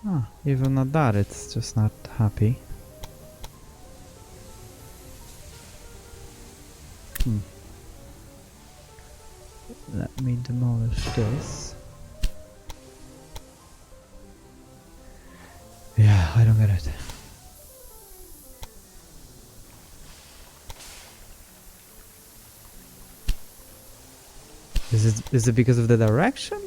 Ah, even at that it's just not happy. Let me demolish this. Yeah, I don't get it. Is it because of the direction?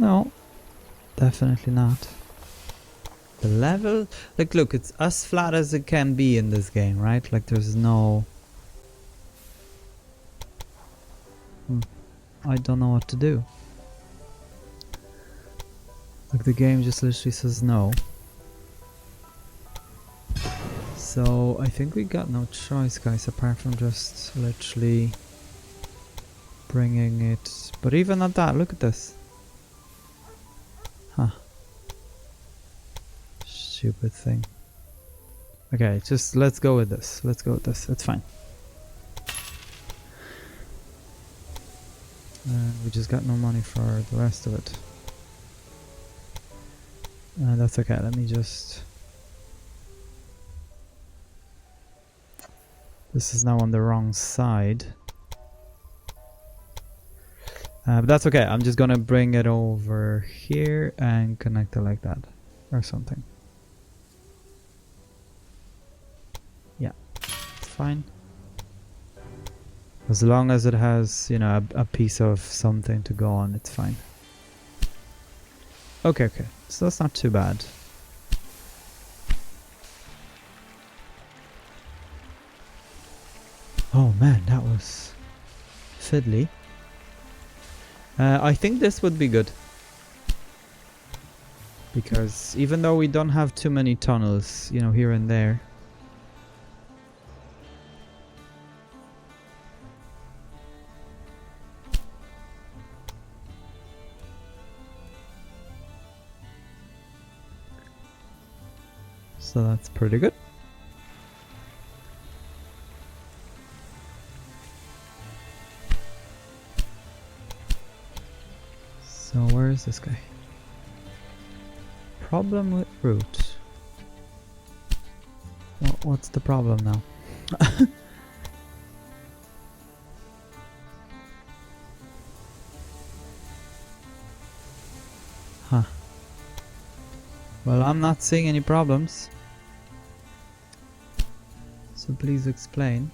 No, definitely not. The level, like, look, it's as flat as it can be in this game, right? Like, there's no... I don't know what to do. Like, the game just literally says no. So, I think we got no choice, guys, apart from just literally bringing it. But even at that, look at this. Huh. Stupid thing. Okay, just let's go with this. Let's go with this. It's fine. We just got no money for the rest of it. That's okay. Let me just... This is now on the wrong side. But that's okay. I'm just gonna bring it over here and connect it like that. Or something. Yeah. It's fine. As long as it has, you know, a piece of something to go on, it's fine. Okay, okay. So that's not too bad. Oh man, that was fiddly. I think this would be good. Because even though we don't have too many tunnels, you know, here and there. So that's pretty good. So where is this guy? Problem with route. What's the problem now? Huh. Well, I'm not seeing any problems. So please explain.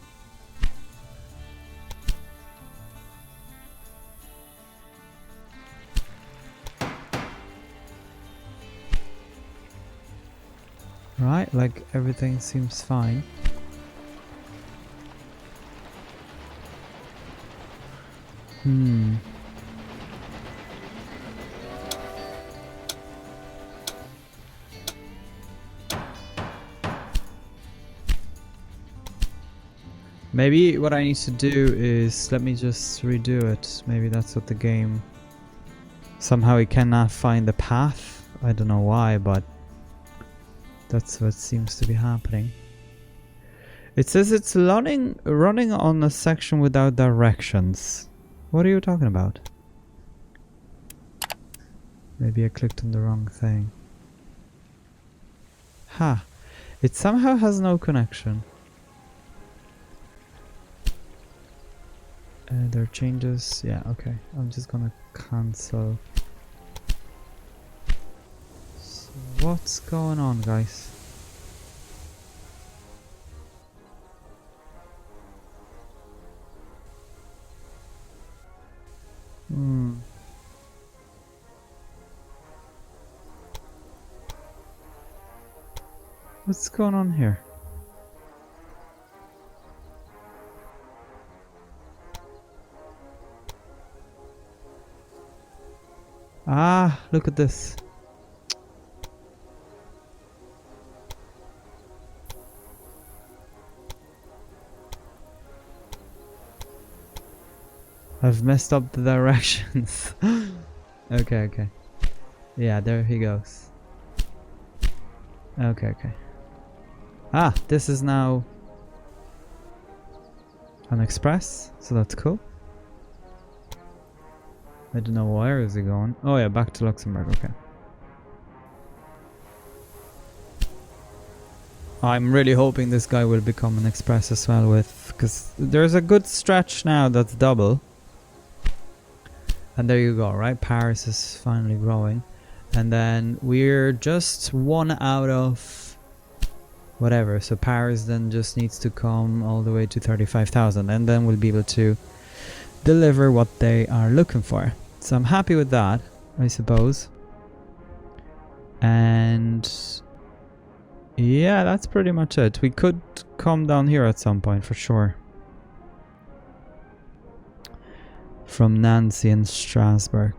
Right, like everything seems fine. Maybe what I need to do is, let me just redo it. Maybe that's what the game... Somehow it cannot find the path. I don't know why, but that's what seems to be happening. It says it's running on a section without directions. What are you talking about? Maybe I clicked on the wrong thing. Ha! It somehow has no connection. There are changes. Yeah, okay. I'm just gonna cancel. So what's going on, guys? What's going on here? Ah, look at this. I've messed up the directions. Okay, okay. Yeah, there he goes. Okay, okay. Ah, this is now an express, so that's cool. I don't know where is he going. Oh yeah, back to Luxembourg, okay. I'm really hoping this guy will become an express as well with, because there's a good stretch now that's double. And there you go, right? Paris is finally growing. And then we're just one out of whatever. So Paris then just needs to come all the way to 35,000. And then we'll be able to deliver what they are looking for. So I'm happy with that. I suppose. And yeah, that's pretty much it. We could come down here at some point for sure. From Nancy and Strasbourg.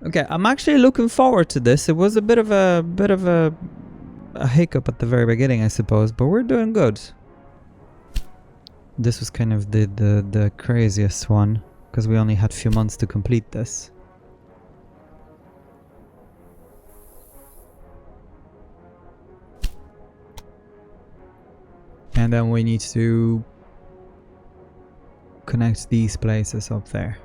Okay, I'm actually looking forward to this. It was a bit of a hiccup at the very beginning, I suppose, but we're doing good. This was kind of the craziest one, because we only had a few months to complete this. And then we need to connect these places up there.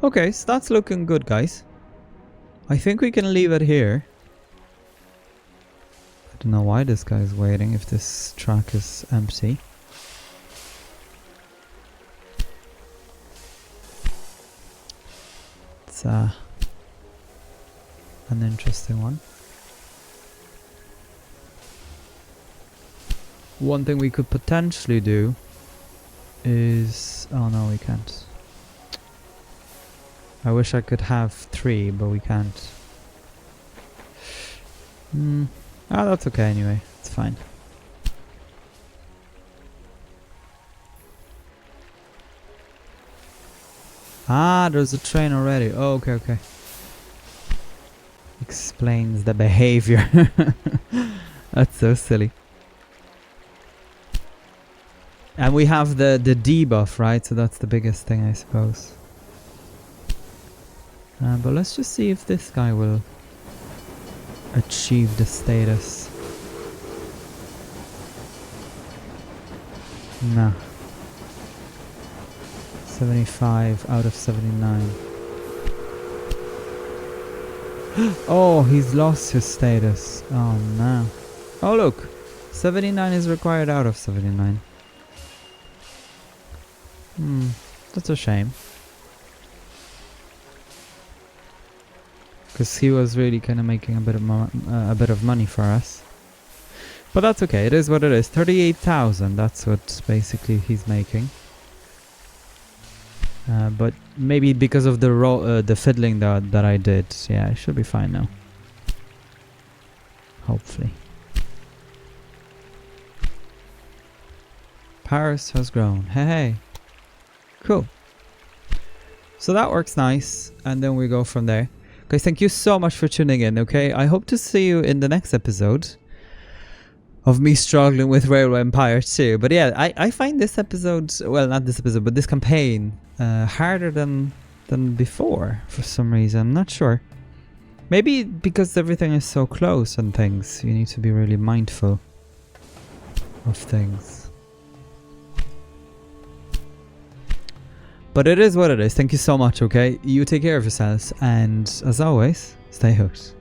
Okay, so that's looking good, guys. I think we can leave it here. I don't know why this guy's waiting if this track is empty. It's an interesting one. One thing we could potentially do is... oh no, we can't. I wish I could have 3, but we can't. Oh, that's okay anyway. It's fine. Ah, there's a train already. Oh, okay, okay. Explains the behavior. That's so silly. And we have the debuff, right? So that's the biggest thing, I suppose. But let's just see if this guy will achieve the status. Nah. 75 out of 79. Oh, he's lost his status. Oh no. Oh look, 79 is required out of 79. That's a shame. Because he was really kind of making a bit of money for us. But that's okay, it is what it is. 38,000, that's what basically he's making. But maybe because of the fiddling that I did, yeah, it should be fine now. Hopefully. Paris has grown. Hey, hey. Cool. So that works nice, and then we go from there. Guys, thank you so much for tuning in, okay? I hope to see you in the next episode of me struggling with Railway Empire 2. But yeah, I find this episode, well, not this episode, but this campaign harder than before for some reason. I'm not sure. Maybe because everything is so close and things, you need to be really mindful of things. But it is what it is. Thank you so much, okay? You take care of yourselves, and as always, stay hooked.